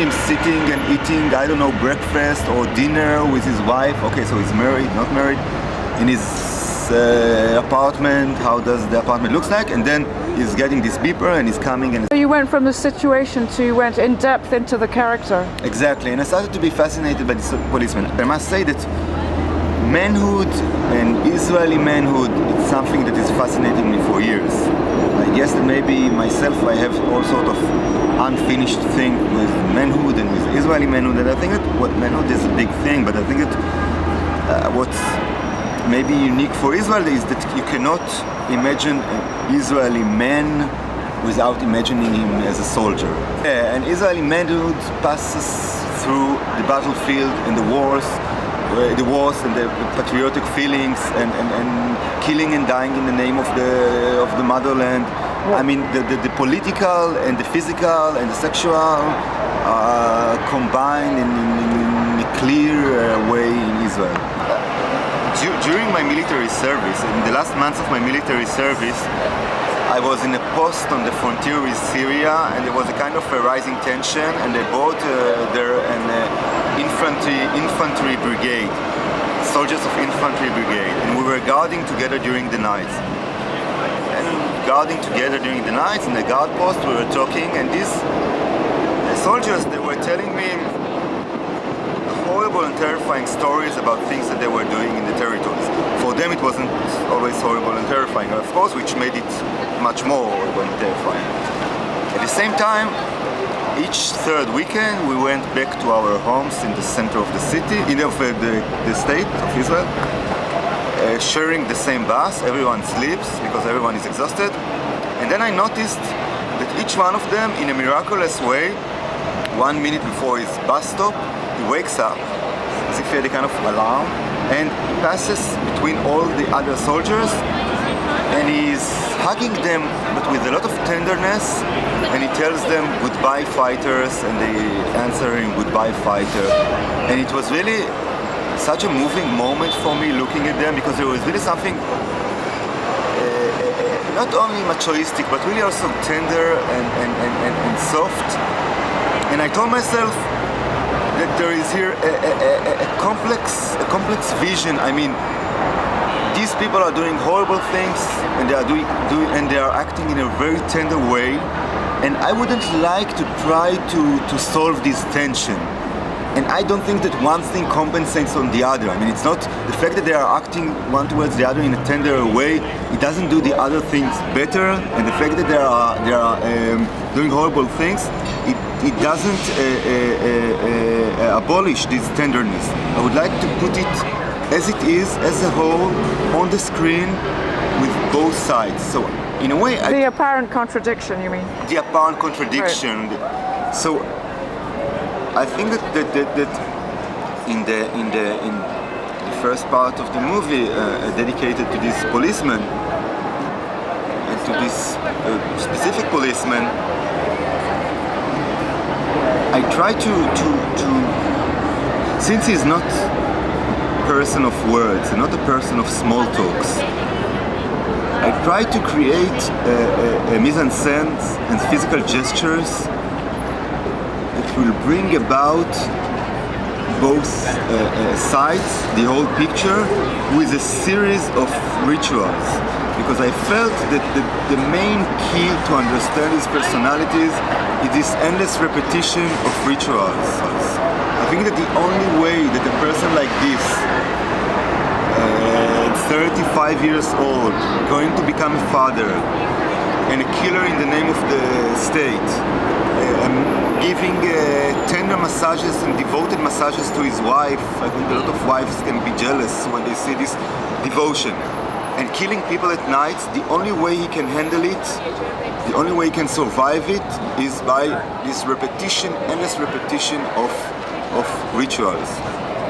him sitting and eating, I don't know, breakfast or dinner with his wife. Okay, so he's married, not married, in his apartment. How does the apartment looks like? And then he's getting this beeper and he's coming and... So you went from the situation to you went in depth into the character. Exactly, and I started to be fascinated by this policeman. I must say that manhood and Israeli manhood, it's something that is fascinating me for years. I guess that maybe myself, I have all sort of unfinished thing with manhood and with Israeli manhood, and I think that what manhood is a big thing, but I think that what's maybe unique for Israel is that you cannot imagine an Israeli man without imagining him as a soldier. An Israeli manhood passes through the battlefield and the wars and the patriotic feelings and killing and dying in the name of the motherland. I mean, the political and the physical and the sexual combined in a clear way in Israel. During my military service, in the last months of my military service, I was in a post on the frontier with Syria, and there was a kind of a rising tension, and they brought there an infantry brigade, soldiers of infantry brigade, and we were guarding together during the nights. And guarding together during the nights in the guard post, we were talking, and these soldiers, they were telling me horrible and terrifying stories about things that they were doing in the territories. For them it wasn't always horrible and terrifying, of course, which made it much more horrible and terrifying. At the same time, each third weekend we went back to our homes in the center of the city, the state of Israel, sharing the same bus. Everyone sleeps because everyone is exhausted. And then I noticed that each one of them, in a miraculous way, 1 minute before his bus stop, he wakes up as if he had a kind of alarm, and he passes between all the other soldiers and he's hugging them, but with a lot of tenderness, and he tells them goodbye fighters, and they answer him goodbye fighter. And it was really such a moving moment for me looking at them, because there was really something not only machoistic but really also tender and soft. And I told myself that there is here a complex vision. I mean, these people are doing horrible things, and they are acting in a very tender way, and I wouldn't like to try to solve this tension. And I don't think that one thing compensates on the other. I mean, it's not the fact that they are acting one towards the other in a tender way, it doesn't do the other things better, and the fact that they are doing horrible things, it doesn't abolish this tenderness. I would like to put it as it is, as a whole, on the screen with both sides. So, in a way, the apparent contradiction, you mean? The apparent contradiction. Right. So, I think that in the first part of the movie, dedicated to this policeman and to this specific policeman, I try to since he's not a person of words and not a person of small talks, I try to create a mise-en-scène and physical gestures that will bring about both sides, the whole picture, with a series of rituals. Because I felt that the main key to understand his personalities is this endless repetition of rituals. I think that the only way that a person like this, 35 years old, going to become a father, and a killer in the name of the state, giving tender massages and devoted massages to his wife. I think a lot of wives can be jealous when they see this devotion. And killing people at night, the only way he can handle it, the only way he can survive it, is by this repetition, endless repetition of rituals,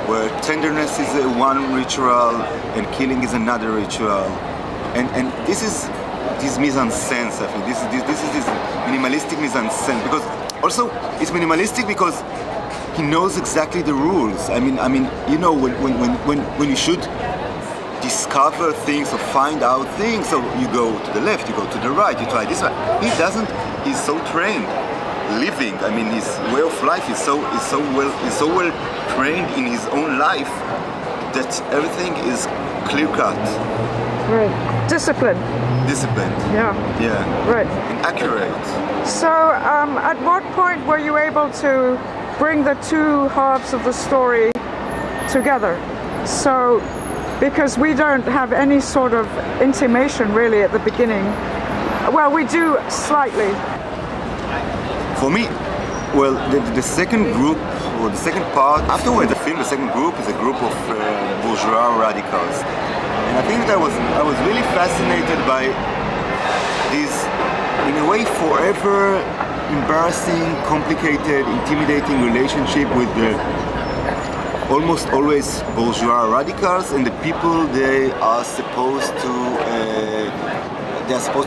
where tenderness is one ritual and killing is another ritual. And this is this mise-en-scène, I think. This is this minimalistic mise-en-scène, because also it's minimalistic because he knows exactly the rules. I mean, you know, when you should discover things or find out things, so you go to the left, you go to the right, you try this one. He doesn't. He's so trained. living. I mean, his way of life is so well trained in his own life that everything is clear cut. Right. Discipline. Disciplined. Yeah. Yeah. Right. And accurate. So, at what point were you able to bring the two halves of the story together? So, because we don't have any sort of intimation really at the beginning. Well, we do slightly. For me, well, the second group, or the second part, afterward the film, the second group is a group of bourgeois radicals. And I think that I was really fascinated by this, in a way, forever embarrassing, complicated, intimidating relationship with the almost always bourgeois radicals and the people they are supposed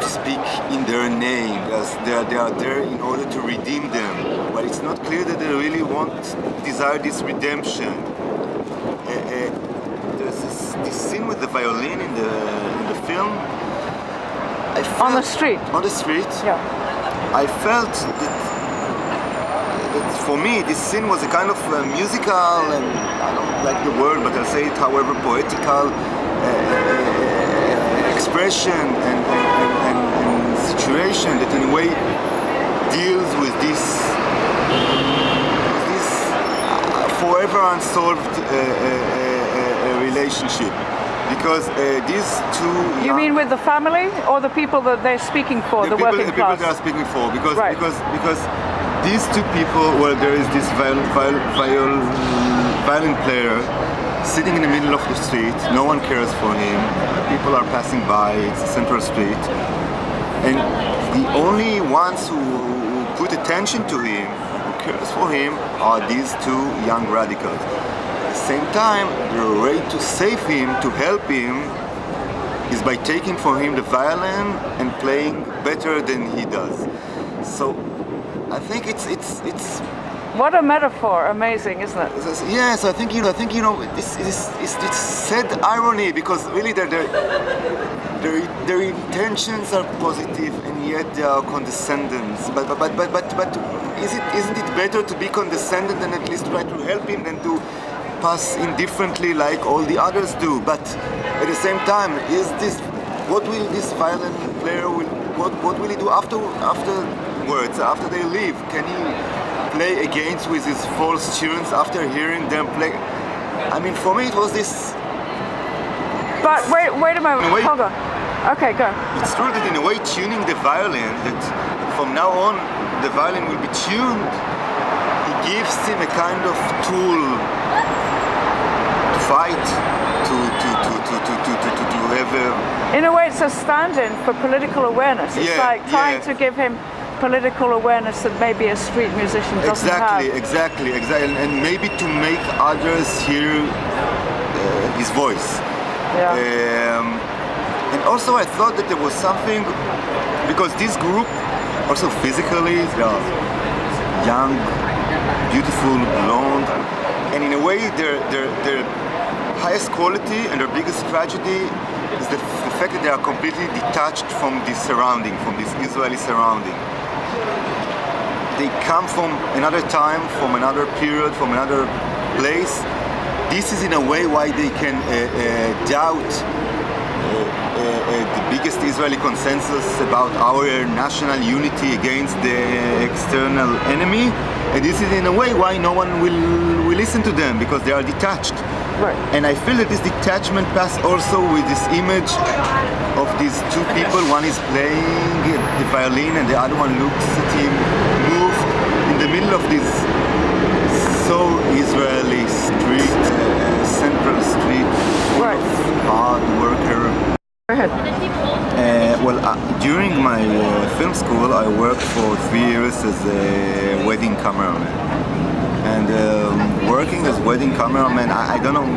to speak in their name, as they are there in order to redeem them. But it's not clear that they really desire this redemption. There's this scene with the violin in the film. On the street. On the street. Yeah. I felt that for me this scene was a kind of musical, and I don't like the word, but I'll say it however, poetical expression and situation that in a way deals with this forever unsolved relationship. Because these two... You mean with the family or the people that they're speaking for, the working people class? they are speaking for. Because, right. because these two people, well, there is this violin player sitting in the middle of the street. No one cares for him. People are passing by. It's a central street. And the only ones who put attention to him, who cares for him, are these two young radicals. At the same time, the way to save him, to help him, is by taking from him the violin and playing better than he does. So I think it's what a metaphor! Amazing, isn't it? Yes, I think it's sad irony, because really their intentions are positive and yet they are condescending. But isn't it better to be condescending and at least try to help him than to pass indifferently like all the others do? But at the same time, what will this violin player what will he do afterwards, after they leave? Can he play against with his false tunes after hearing them play? I mean, for me it was this... But wait a moment, hold on. Okay, go. It's true that in a way tuning the violin, that from now on the violin will be tuned, it gives him a kind of tool to fight, to have a... In a way it's a stand-in for political awareness. It's like trying to give him political awareness that maybe a street musician doesn't have. Exactly, and maybe to make others hear his voice. Yeah. And also I thought that there was something, because this group also physically, they are young, beautiful, blonde, and in a way their highest quality and their biggest tragedy is the fact that they are completely detached from this surrounding, from this Israeli surrounding. They come from another time, from another period, from another place. This is in a way why they can doubt the biggest Israeli consensus about our national unity against the external enemy. And this is in a way why no one will listen to them, because they are detached. Right. And I feel that this detachment passed also with this image of these two people. One is playing the violin and the other one looks at him move in the middle of this so Israeli street, central street, right. Hard worker. Go ahead. During my film school, I worked for 3 years as a wedding cameraman. And working as wedding cameraman, I don't know,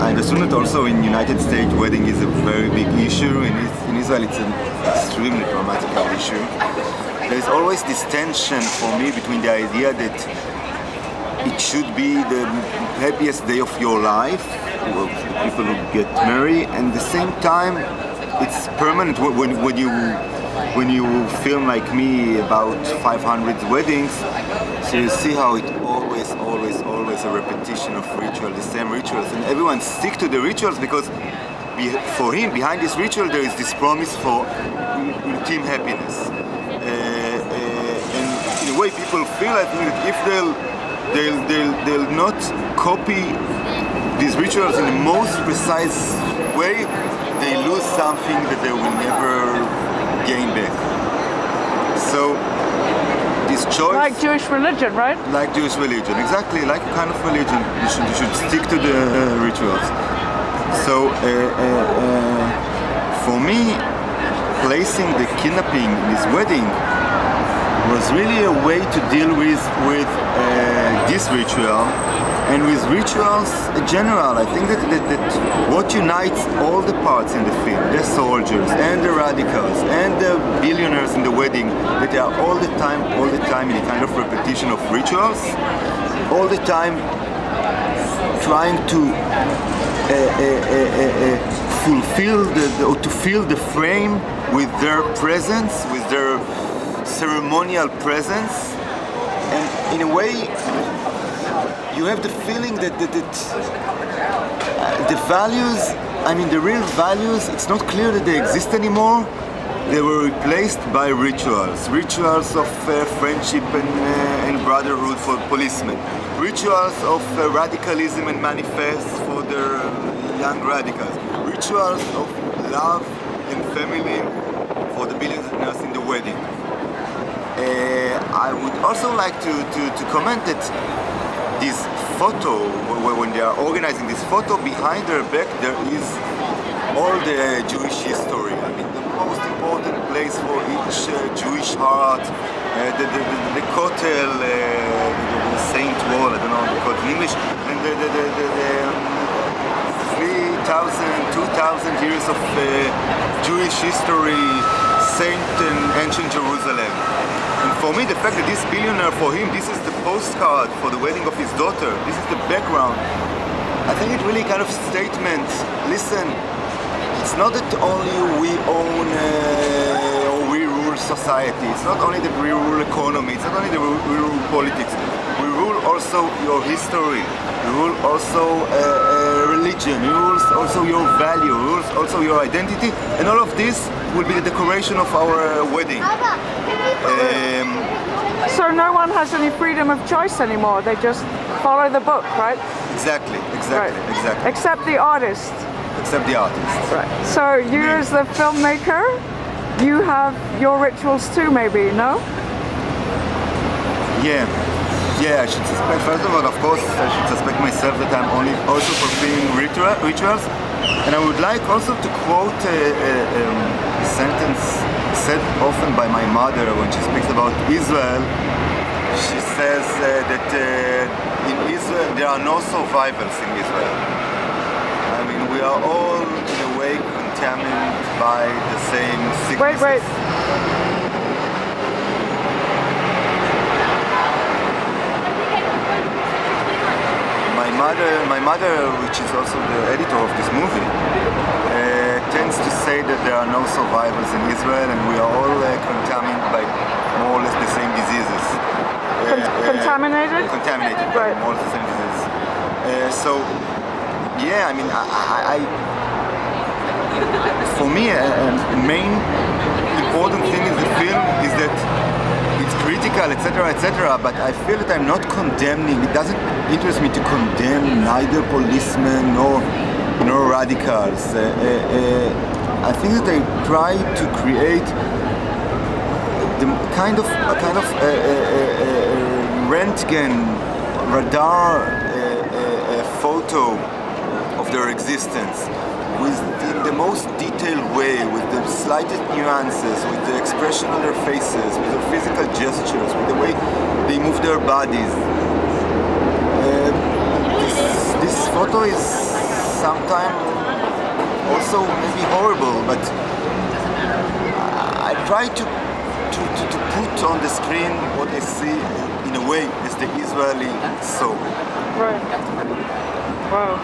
I understood that also in United States wedding is a very big issue. In Israel it's an extremely dramatical issue. There's always this tension for me between the idea that it should be the happiest day of your life, people who get married, and at the same time it's permanent when you when you film like me about 500 weddings, so you see how it always a repetition of ritual, the same rituals, and everyone stick to the rituals because for him, behind this ritual, there is this promise for ultimate happiness. And in a way, people feel, I think, that if they'll not copy these rituals in the most precise way, they lose something that they will never gain back. So this choice, like Jewish religion, right? like Jewish religion, exactly, like a kind of religion. You should stick to the rituals. So for me, placing the kidnapping in this wedding was really a way to deal with this ritual and with rituals in general. I think that what unites all the parts in the film, the soldiers and the radicals and the billionaires in the wedding, that they are all the time in a kind of repetition of rituals, all the time trying to fill the frame with their presence, with their ceremonial presence, and in a way you have the feeling that the values, I mean the real values, it's not clear that they exist anymore. They were replaced by rituals of friendship and brotherhood for policemen, rituals of radicalism and manifest for their young radicals, rituals of love and family for the billionaires in the wedding. I would also like to comment that this photo, when they are organizing this photo, behind their back there is all the Jewish history. I mean, the most important place for each Jewish heart, the Kotel, the Saint Wall, I don't know how to call it in English, and the 3,000, 2,000 years of Jewish history, Saint and ancient Jerusalem. And for me, the fact that this billionaire, for him, this is the postcard for the wedding of his daughter, this is the background, I think it really kind of statement, listen, it's not that only we own or we rule society, it's not only that we rule economy, it's not only that we rule politics, we rule also your history, we rule also religion, we rule also your value, we rule also your identity, and all of this will be the decoration of our wedding. So no one has any freedom of choice anymore, they just follow the book, right? Exactly. Except the artist. Except the artist. Right. So you as the filmmaker, you have your rituals too, maybe, no? Yeah, I should suspect, first of all, of course, I should suspect myself that I'm only also fulfilling rituals. And I would like also to quote a sentence said often by my mother when she speaks about Israel. She says that in Israel there are no survivals in Israel. I mean, we are all in a way contaminated by the same sicknesses. Wait. My mother, which is also the editor of this movie, tends to say that there are no survivors in Israel and we are all contaminated by more or less the same diseases. Contaminated? Contaminated by Right. more or less the same diseases. So, yeah, I mean, for me, a main important thing in the film is that it's critical, etc., but I feel that I'm not condemning. It doesn't interest me to condemn neither policemen nor radicals. I think that I try to create the kind of Röntgen radar photo of their existence, with the most detailed way, with the slightest nuances, with the expression on their faces, with their physical gestures, with the way they move their bodies. This photo is sometimes also maybe horrible, but I try to put on the screen what I see in a way as the Israeli soul. Right. Wow.